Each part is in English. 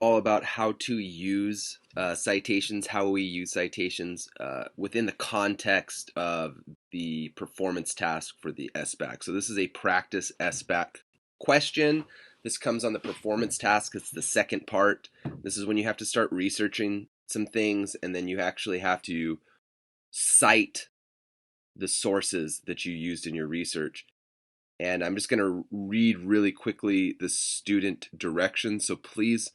all about how to use citations, how we use citations within the context of the performance task for the SBAC. So this is a practice SBAC question. This comes on the performance task. It's the second part. This is when you have to start researching some things, and then you actually have to cite the sources that you used in your research. And I'm just going to read really quickly the student directions. So please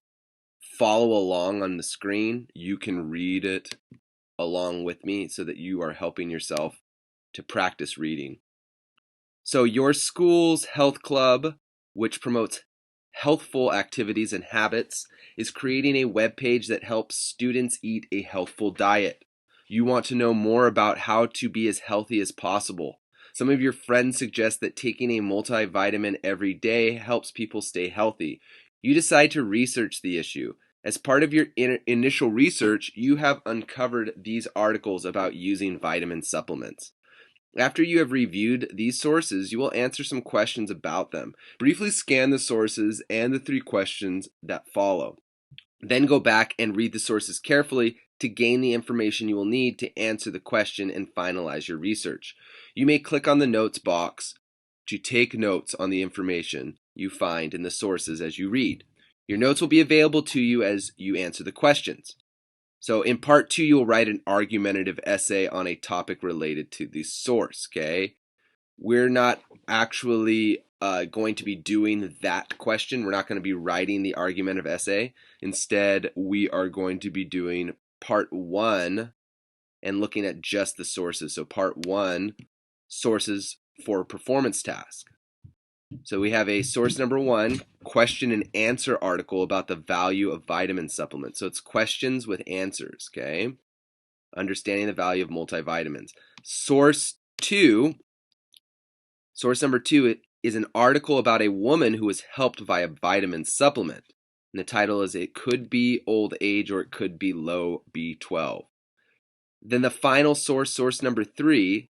follow along on the screen. You can read it along with me so that you are helping yourself to practice reading. So your school's health club, which promotes healthful activities and habits, is creating a web page that helps students eat a healthful diet. You want to know more about how to be as healthy as possible. Some of your friends suggest that taking a multivitamin every day helps people stay healthy. You decide to research the issue. As part of your initial research, you have uncovered these articles about using vitamin supplements. After you have reviewed these sources, you will answer some questions about them. Briefly scan the sources and the 3 questions that follow. Then go back and read the sources carefully to gain the information you will need to answer the question and finalize your research. You may click on the notes box to take notes on the information you find in the sources as you read. Your notes will be available to you as you answer the questions. So in part 2, you will write an argumentative essay on a topic related to the source, okay? We're not actually going to be doing that question. We're not going to be writing the argumentative essay. Instead, we are going to be doing part 1 and looking at just the sources. So part 1, sources for performance task. So we have a source number 1, question and answer article about the value of vitamin supplements. So it's questions with answers, okay? Understanding the value of multivitamins. Source number 2 is an article about a woman who was helped by a vitamin supplement. And the title is It Could Be Old Age or It Could Be Low B12. Then the final source number 3,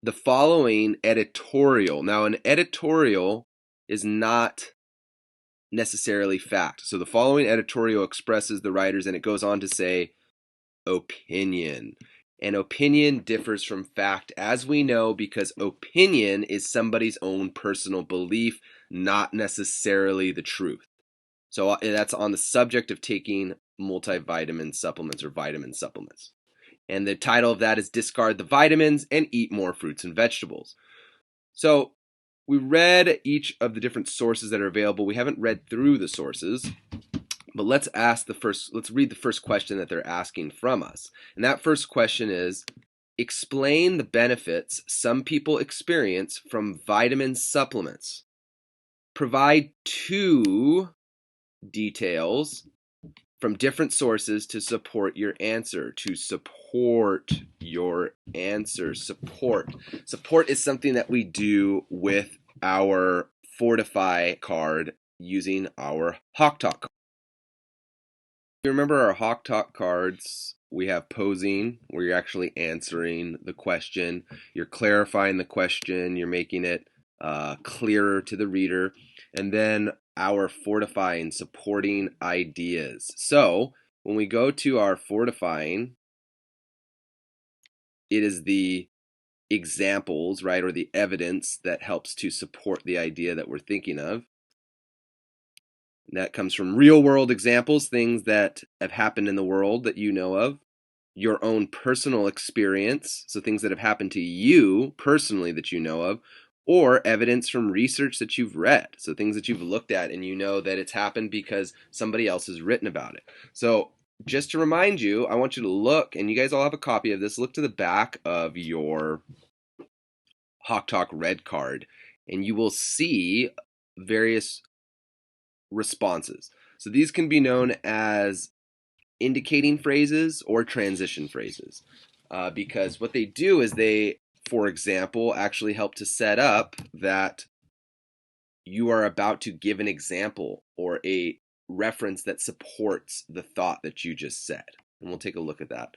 the following editorial. Now, an editorial is not necessarily fact. So the following editorial expresses the writers, and it goes on to say opinion. And opinion differs from fact, as we know, because opinion is somebody's own personal belief, not necessarily the truth. So that's on the subject of taking multivitamin supplements or vitamin supplements. And the title of that is Discard the Vitamins and Eat More Fruits and Vegetables. So we read each of the different sources that are available. We haven't read through the sources, but let's read the first question that they're asking from us. And that first question is, explain the benefits some people experience from vitamin supplements. Provide 2 details from different sources to support your answer. Support. Support is something that we do with our Fortify card using our Hawk Talk. You remember our Hawk Talk cards? We have posing, where you're actually answering the question, you're clarifying the question, you're making it clearer to the reader, and then our fortifying, supporting ideas. So when we go to our fortifying, it is the examples, right, or the evidence that helps to support the idea that we're thinking of. That comes from real world examples, things that have happened in the world that you know of, your own personal experience, so things that have happened to you personally that you know of, or evidence from research that you've read, so things that you've looked at and you know that it's happened because somebody else has written about it. So just to remind you, I want you to look, and you guys all have a copy of this, look to the back of your Hawk Talk red card, and you will see various responses. So these can be known as indicating phrases or transition phrases, because what they do is they, for example, actually help to set up that you are about to give an example or a reference that supports the thought that you just said. And we'll take a look at that.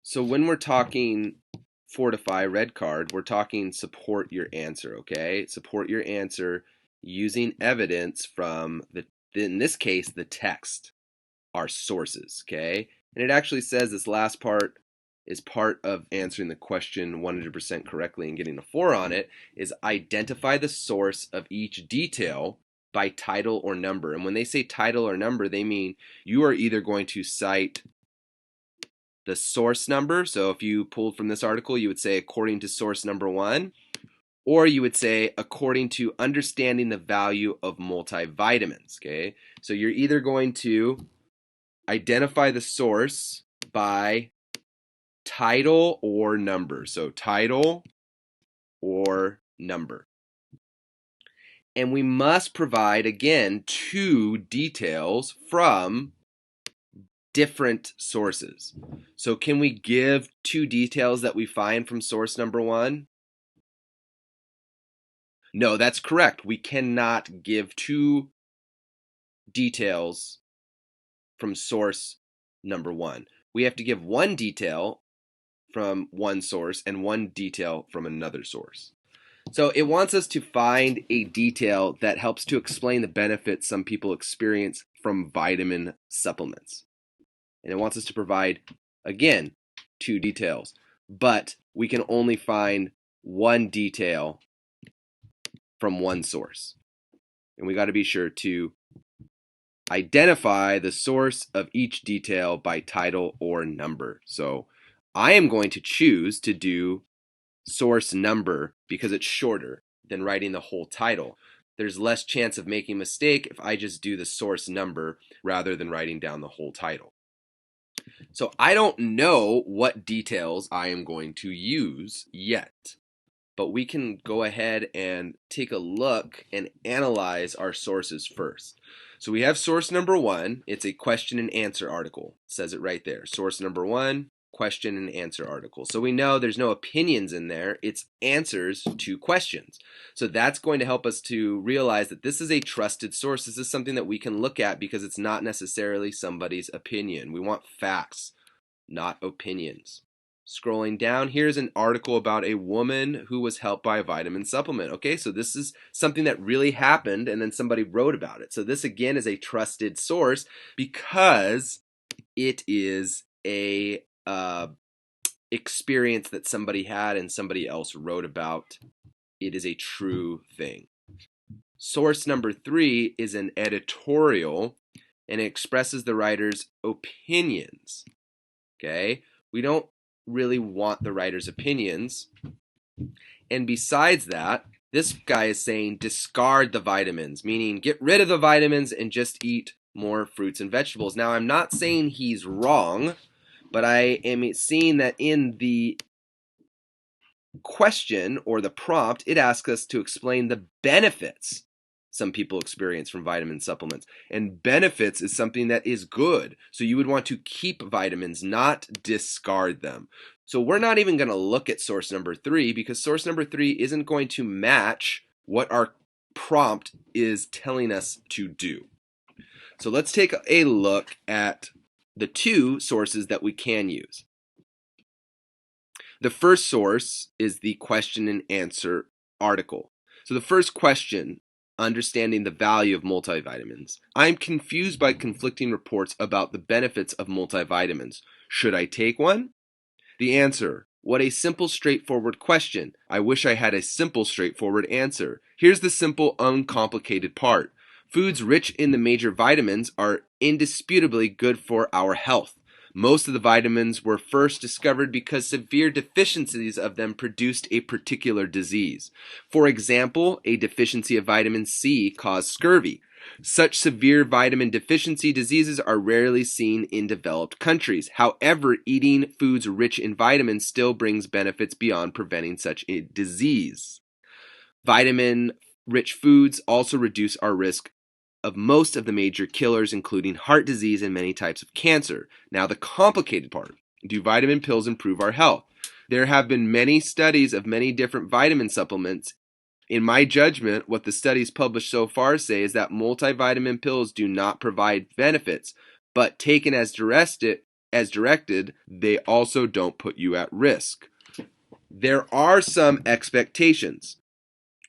So when we're talking fortify red card, we're talking support your answer, okay? Support your answer using evidence from in this case, the text, our sources, okay? And it actually says this last part is part of answering the question 100% correctly and getting a 4 on it, is identify the source of each detail by title or number. And when they say title or number, they mean you are either going to cite the source number. So if you pulled from this article, you would say according to source number 1, or you would say according to understanding the value of multivitamins, okay? So you're either going to identify the source by title or number. So title or number. And we must provide, again, 2 details from different sources. So can we give 2 details that we find from source number 1? No, that's correct. We cannot give 2 details from source number 1. We have to give 1 detail from one source and 1 detail from another source. So it wants us to find a detail that helps to explain the benefits some people experience from vitamin supplements. And it wants us to provide, again, 2 details. But we can only find 1 detail from 1 source. And we got to be sure to identify the source of each detail by title or number. So I am going to choose to do source number because it's shorter than writing the whole title. There's less chance of making a mistake if I just do the source number rather than writing down the whole title. So I don't know what details I am going to use yet, but we can go ahead and take a look and analyze our sources first. So we have source number 1. It's a question and answer article. It says it right there. Source number 1, question and answer article. So we know there's no opinions in there. It's answers to questions. So that's going to help us to realize that this is a trusted source. This is something that we can look at because it's not necessarily somebody's opinion. We want facts, not opinions. Scrolling down, here's an article about a woman who was helped by a vitamin supplement. Okay, so this is something that really happened and then somebody wrote about it. So this again is a trusted source because it is a experience that somebody had and somebody else wrote about. It is a true thing. Source number 3 is an editorial and it expresses the writer's opinions. Okay, we don't really want the writer's opinions. And besides that, this guy is saying discard the vitamins, meaning get rid of the vitamins and just eat more fruits and vegetables. Now, I'm not saying he's wrong, but I am seeing that in the question or the prompt, it asks us to explain the benefits some people experience from vitamin supplements. And benefits is something that is good. So you would want to keep vitamins, not discard them. So we're not even going to look at source number 3 because source number 3 isn't going to match what our prompt is telling us to do. So let's take a look at the 2 sources that we can use. The first source is the question and answer article. So the first question, understanding the value of multivitamins. I'm confused by conflicting reports about the benefits of multivitamins. Should I take one? The answer, what a simple, straightforward question. I wish I had a simple, straightforward answer. Here's the simple, uncomplicated part. Foods rich in the major vitamins are indisputably good for our health. Most of the vitamins were first discovered because severe deficiencies of them produced a particular disease. For example, a deficiency of vitamin C caused scurvy. Such severe vitamin deficiency diseases are rarely seen in developed countries. However, eating foods rich in vitamins still brings benefits beyond preventing such a disease. Vitamin-rich foods also reduce our risk of most of the major killers, including heart disease and many types of cancer. Now, the complicated part. Do vitamin pills improve our health? There have been many studies of many different vitamin supplements. In my judgment, what the studies published so far say is that multivitamin pills do not provide benefits, but taken as directed, they also don't put you at risk. There are some expectations.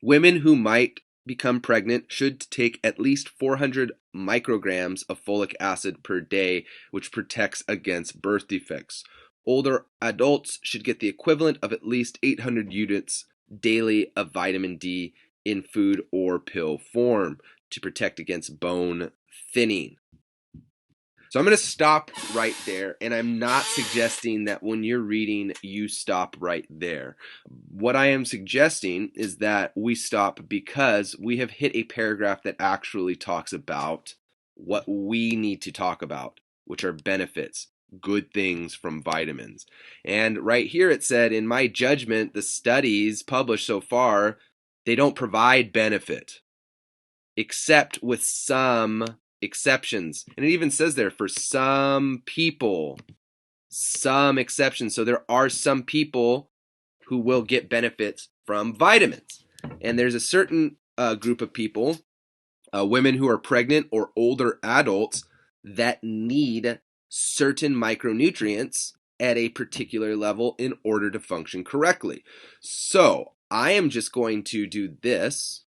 Women who might become pregnant should take at least 400 micrograms of folic acid per day, which protects against birth defects. Older adults should get the equivalent of at least 800 units daily of vitamin D in food or pill form to protect against bone thinning. So I'm going to stop right there, and I'm not suggesting that when you're reading, you stop right there. What I am suggesting is that we stop because we have hit a paragraph that actually talks about what we need to talk about, which are benefits, good things from vitamins. And right here it said, in my judgment, the studies published so far, they don't provide benefit, except with some exceptions. And it even says there, for some people, some exceptions. So there are some people who will get benefits from vitamins. And there's a certain group of people, women who are pregnant or older adults, that need certain micronutrients at a particular level in order to function correctly. So I am just going to do this.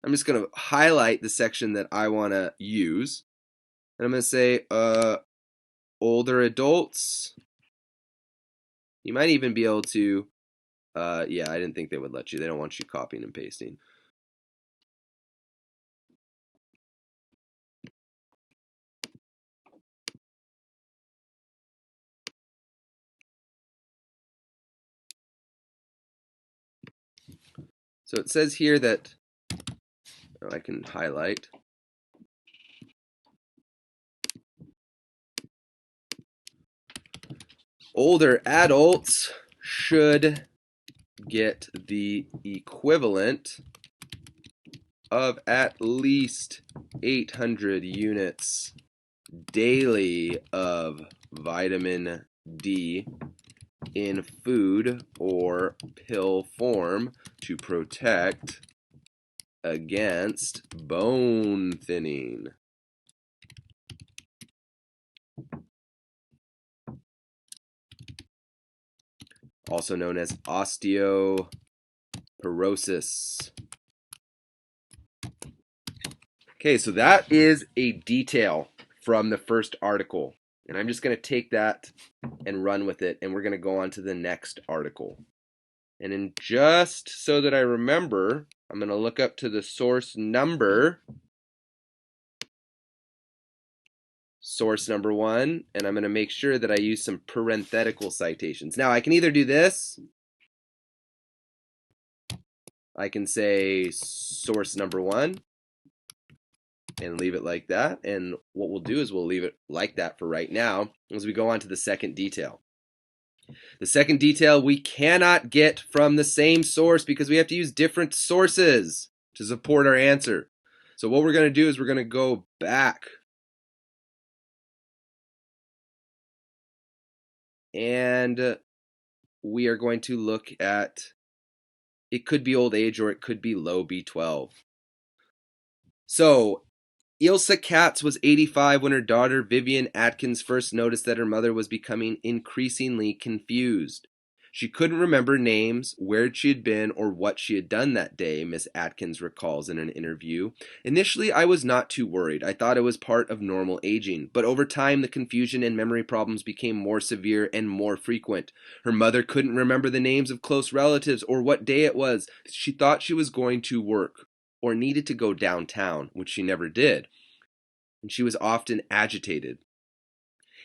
I'm just going to highlight the section that I want to use. And I'm going to say older adults. You might even be able to, yeah, I didn't think they would let you. They don't want you copying and pasting. So it says here that, I can highlight. Older adults should get the equivalent of at least 800 units daily of vitamin D in food or pill form to protect against bone thinning. Also known as osteoporosis. Okay, so that is a detail from the first article. And I'm just going to take that and run with it, and we're going to go on to the next article. And in just so that I remember, I'm going to look up to the source number, source number 1, and I'm going to make sure that I use some parenthetical citations. Now, I can either do this. I can say source number 1 and leave it like that. And what we'll do is we'll leave it like that for right now as we go on to the second detail. The second detail we cannot get from the same source because we have to use different sources to support our answer. So what we're going to do is we're going to go back and we are going to look at, it could be old age or it could be low B12. So Ilse Katz was 85 when her daughter Vivian Atkins first noticed that her mother was becoming increasingly confused. She couldn't remember names, where she had been, or what she had done that day, Miss Atkins recalls in an interview. Initially, I was not too worried. I thought it was part of normal aging. But over time, the confusion and memory problems became more severe and more frequent. Her mother couldn't remember the names of close relatives or what day it was. She thought she was going to work or needed to go downtown, which she never did. And she was often agitated.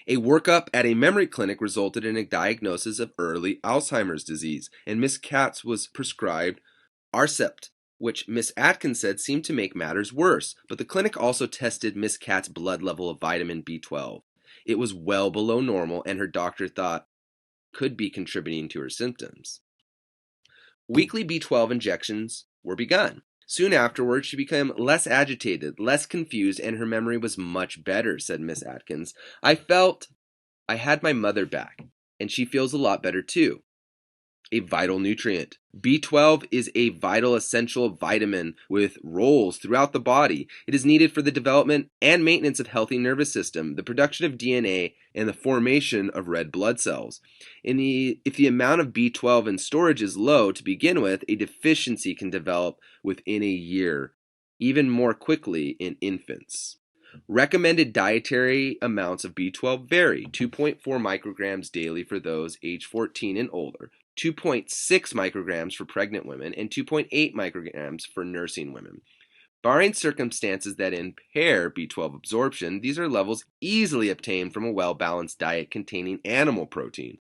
A workup at a memory clinic resulted in a diagnosis of early Alzheimer's disease, and Miss Katz was prescribed Arcept, which Miss Atkins said seemed to make matters worse, but the clinic also tested Miss Katz's blood level of vitamin B12. It was well below normal, and her doctor thought could be contributing to her symptoms. Weekly B12 injections were begun. Soon afterwards, she became less agitated, less confused, and her memory was much better, said Miss Atkins. I felt I had my mother back, and she feels a lot better too. a vital nutrient. B12 is a vital essential vitamin with roles throughout the body. It is needed for the development and maintenance of healthy nervous system, the production of DNA, and the formation of red blood cells. If the amount of B12 in storage is low to begin with, a deficiency can develop within a year, even more quickly in infants. Recommended dietary amounts of B12 vary: 2.4 micrograms daily for those age 14 and older, 2.6 micrograms for pregnant women, and 2.8 micrograms for nursing women. Barring circumstances that impair B12 absorption, these are levels easily obtained from a well-balanced diet containing animal protein.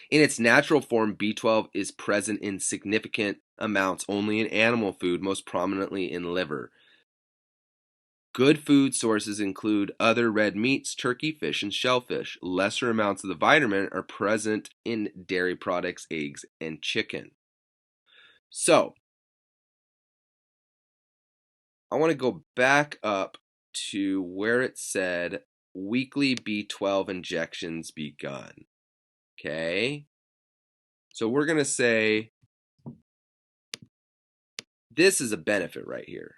In its natural form, B12 is present in significant amounts only in animal food, most prominently in liver. Good food sources include other red meats, turkey, fish, and shellfish. Lesser amounts of the vitamin are present in dairy products, eggs, and chicken. So, I want to go back up to where it said weekly B12 injections begun. Okay? So we're going to say this is a benefit right here.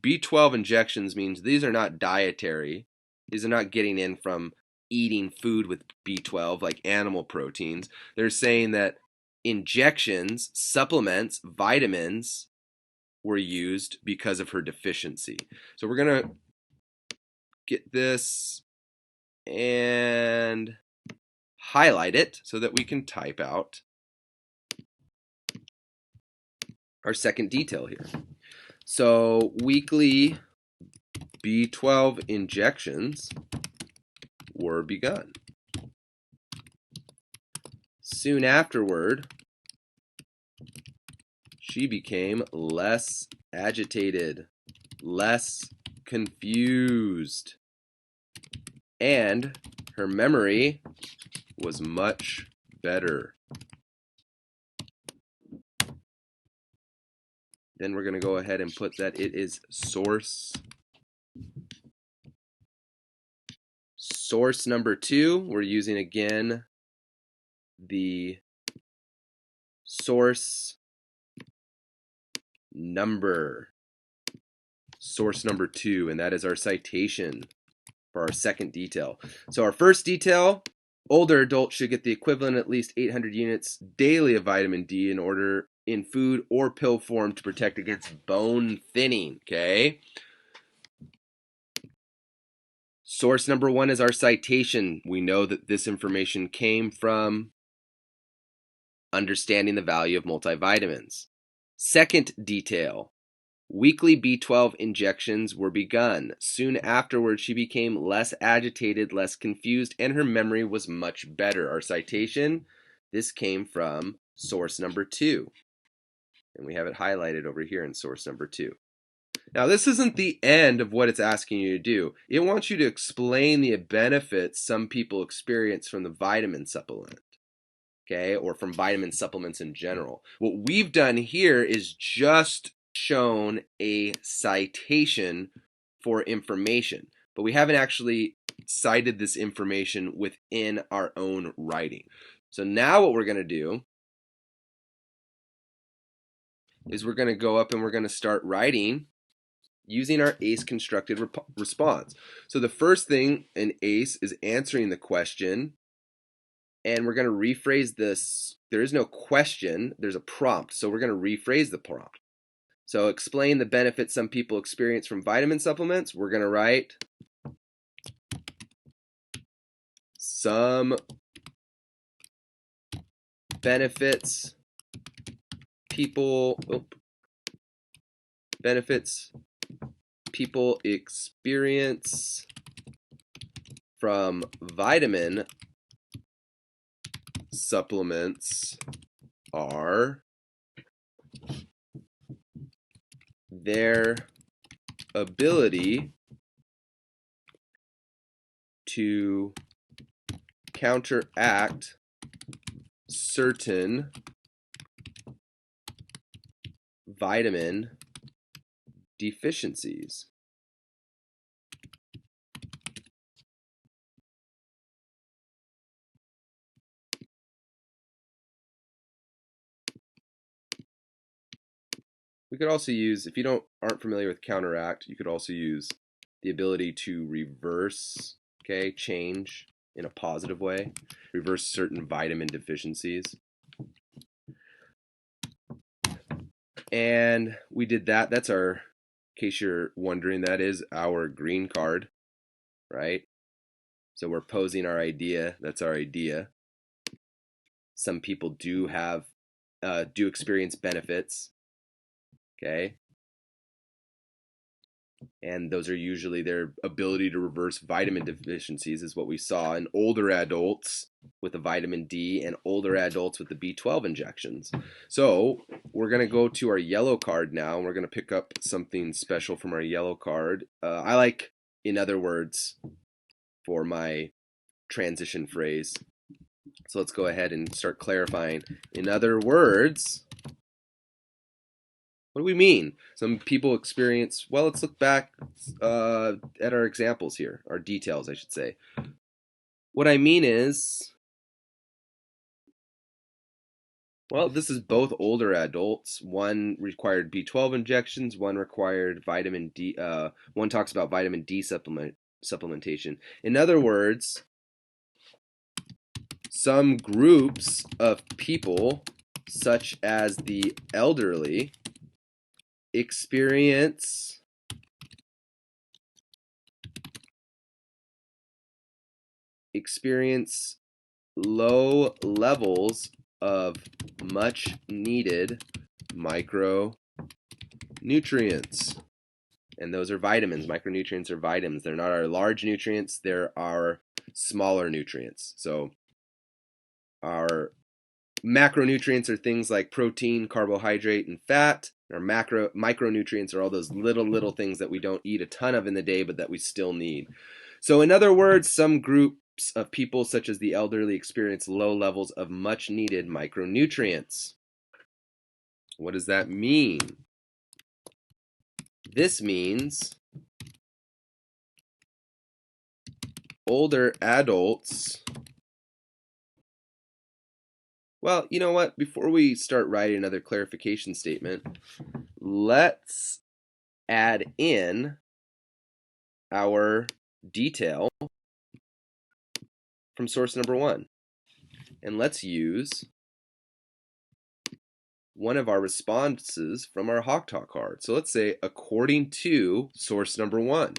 B12 injections means these are not dietary. These are not getting in from eating food with B12 like animal proteins. They're saying that injections, supplements, vitamins were used because of her deficiency. So we're going to get this and highlight it so that we can type out our second detail here. So weekly B12 injections were begun. Soon afterward, she became less agitated, less confused, and her memory was much better. Then we're going to go ahead and put that it is source number 2. We're using again the source number 2, and that is our citation for our second detail. So our first detail, older adults should get the equivalent at least 800 units daily of vitamin D in food or pill form to protect against bone thinning. Okay. Source number 1 is our citation. We know that this information came from understanding the value of multivitamins. Second detail, weekly B12 injections were begun. Soon afterwards, she became less agitated, less confused, and her memory was much better. Our citation, this came from source number 2. And we have it highlighted over here in source number 2. Now, this isn't the end of what it's asking you to do. It wants you to explain the benefits some people experience from the vitamin supplement, okay, or from vitamin supplements in general. What we've done here is just shown a citation for information, but we haven't actually cited this information within our own writing. So now what we're going to do is we're going to go up and we're going to start writing using our ACE constructed response. So the first thing in ACE is answering the question, and we're going to rephrase this. There is no question, there's a prompt, so we're going to rephrase the prompt. So explain the benefits some people experience from vitamin supplements. We're going to write some benefits people experience from vitamin supplements are their ability to counteract certain vitamin deficiencies. We could also use, if you aren't familiar with counteract, you could also use the ability to reverse, okay, change in a positive way, reverse certain vitamin deficiencies. And we did that. That's our, in case you're wondering, that is our green card, right? So we're posing our idea. That's our idea. Some people do experience benefits, okay? And those are usually their ability to reverse vitamin deficiencies is what we saw in older adults with the vitamin D and older adults with the B12 injections. So we're going to go to our yellow card now, and we're going to pick up something special from our yellow card. I like, in other words, for my transition phrase. So let's go ahead and start clarifying. In other words, what do we mean? Some people experience, well, let's look back at our examples here, our details, I should say. What I mean is, well, this is both older adults. One required B12 injections, one required vitamin D. One talks about vitamin D supplementation. In other words, some groups of people, such as the elderly, experience low levels of much needed micronutrients. And those are vitamins. Micronutrients are vitamins. They're not our large nutrients, they're our smaller nutrients. So our macronutrients are things like protein, carbohydrate, and fat. Our micronutrients are all those little things that we don't eat a ton of in the day, but that we still need. So in other words, some groups of people, such as the elderly, experience low levels of much needed micronutrients. What does that mean? This means older adults. Well, you know what? Before we start writing another clarification statement, let's add in our detail from source number 1. And let's use one of our responses from our Hawk Talk card. So let's say, according to source number 1.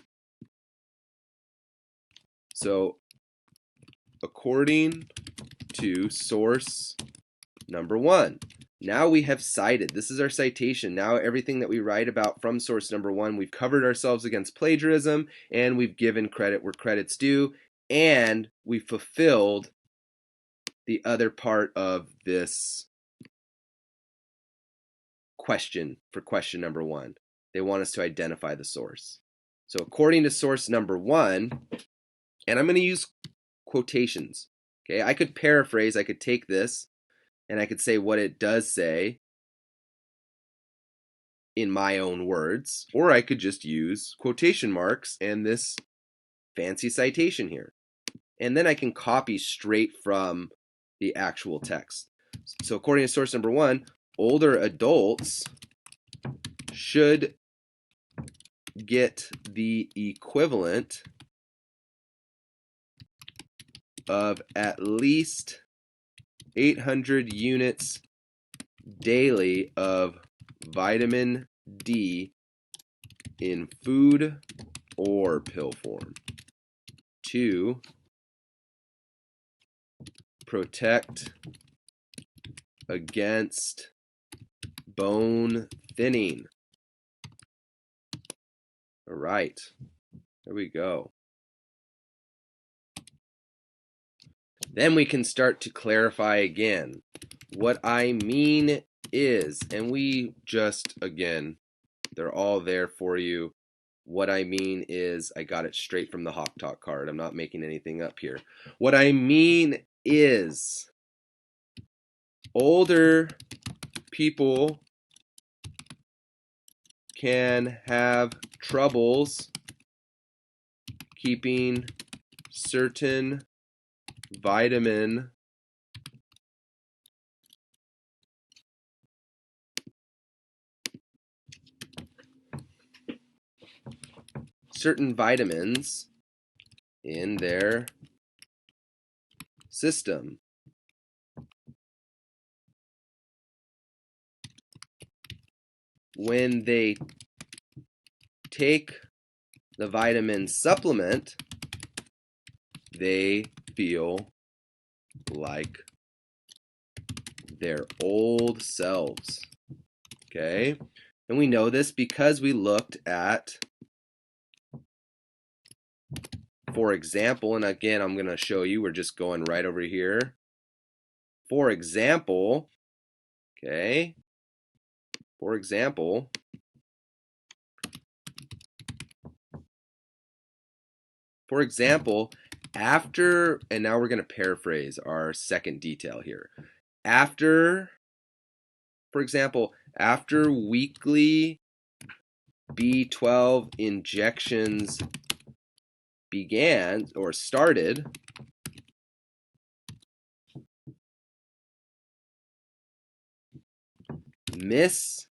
So, according to source number 1. Now we have cited. This is our citation. Now everything that we write about from source number 1, we've covered ourselves against plagiarism, and we've given credit where credit's due, and we fulfilled the other part of this question for question number 1. They want us to identify the source. So according to source number 1, and I'm going to use quotations. Okay, I could paraphrase, I could take this, and I could say what it does say in my own words, or I could just use quotation marks and this fancy citation here. And then I can copy straight from the actual text. So according to source number 1, older adults should get the equivalent of at least 800 units daily of vitamin D in food or pill form to protect against bone thinning. All right, there we go. Then we can start to clarify again. What I mean is, and we just, again, they're all there for you. What I mean is, I got it straight from the Hawk Talk card. I'm not making anything up here. What I mean is, older people can have troubles keeping certain vitamin certain vitamins in their system. When they take the vitamin supplement, they feel like their old selves. Okay? And we know this because we looked at, for example, and again, I'm going to show you, we're just going right over here. For example, okay, for example, after, and now we're going to paraphrase our second detail here. After, for example, after weekly B12 injections began or started, Miss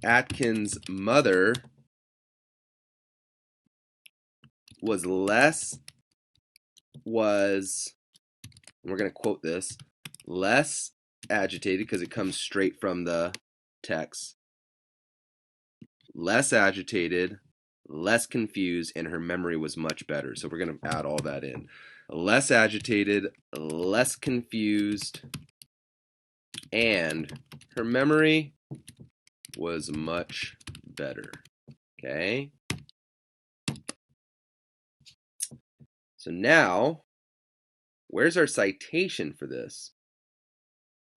Atkins' mother was we're going to quote this, less agitated, because it comes straight from the text, less agitated, less confused, and her memory was much better. So we're going to add all that in. Less agitated, less confused, and her memory was much better. Okay? So now, where's our citation for this?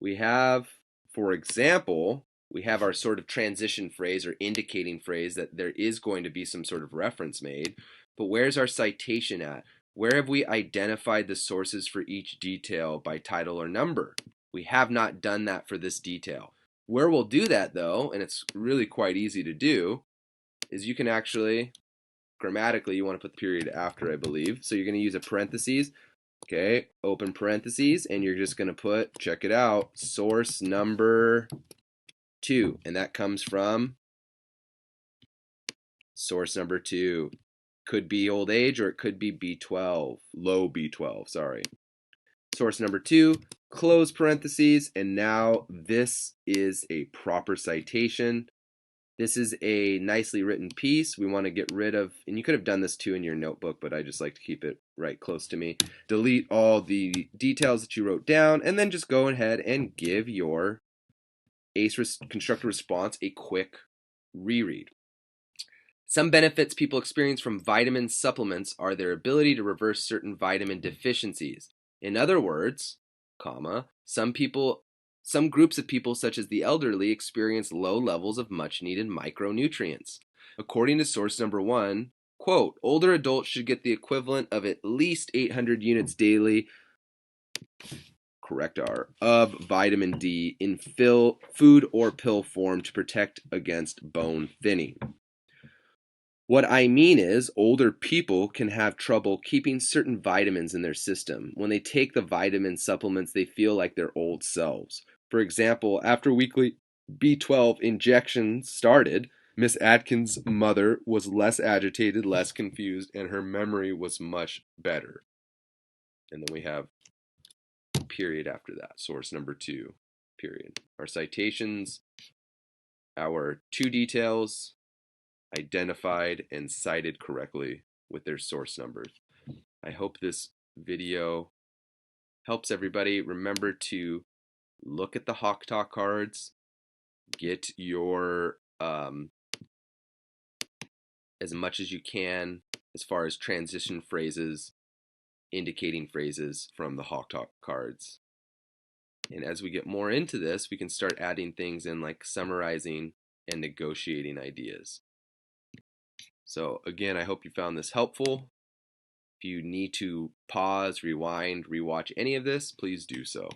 We have, for example, we have our sort of transition phrase or indicating phrase that there is going to be some sort of reference made, but where's our citation at? Where have we identified the sources for each detail by title or number? We have not done that for this detail. Where we'll do that though, and it's really quite easy to do, is you can actually, grammatically, you want to put the period after, I believe. So you're going to use a parentheses. Okay, open parentheses, and you're just going to put, check it out, source number 2. And that comes from source number 2. Could be old age or it could be B12, low B12, sorry. Source number 2, close parentheses, and now this is a proper citation. This is a nicely written piece. We want to get rid of, and you could have done this too in your notebook, but I just like to keep it right close to me. Delete all the details that you wrote down, and then just go ahead and give your ACE constructor response a quick reread. Some benefits people experience from vitamin supplements are their ability to reverse certain vitamin deficiencies. In other words, some groups of people, such as the elderly, experience low levels of much-needed micronutrients. According to source number 1, quote, older adults should get the equivalent of at least 800 units daily, of vitamin D in food or pill form to protect against bone thinning. What I mean is, older people can have trouble keeping certain vitamins in their system. When they take the vitamin supplements, they feel like their old selves. For example, after weekly B12 injections started, Miss Atkins' mother was less agitated, less confused, and her memory was much better. And then we have a period after that, source number 2, period. Our citations, our 2 details, identified and cited correctly with their source numbers. I hope this video helps everybody. Remember to look at the Hawk Talk cards, get your as much as you can as far as transition phrases, indicating phrases from the Hawk Talk cards. And as we get more into this, we can start adding things in like summarizing and negotiating ideas. So again, I hope you found this helpful. If you need to pause, rewind, rewatch any of this, please do so.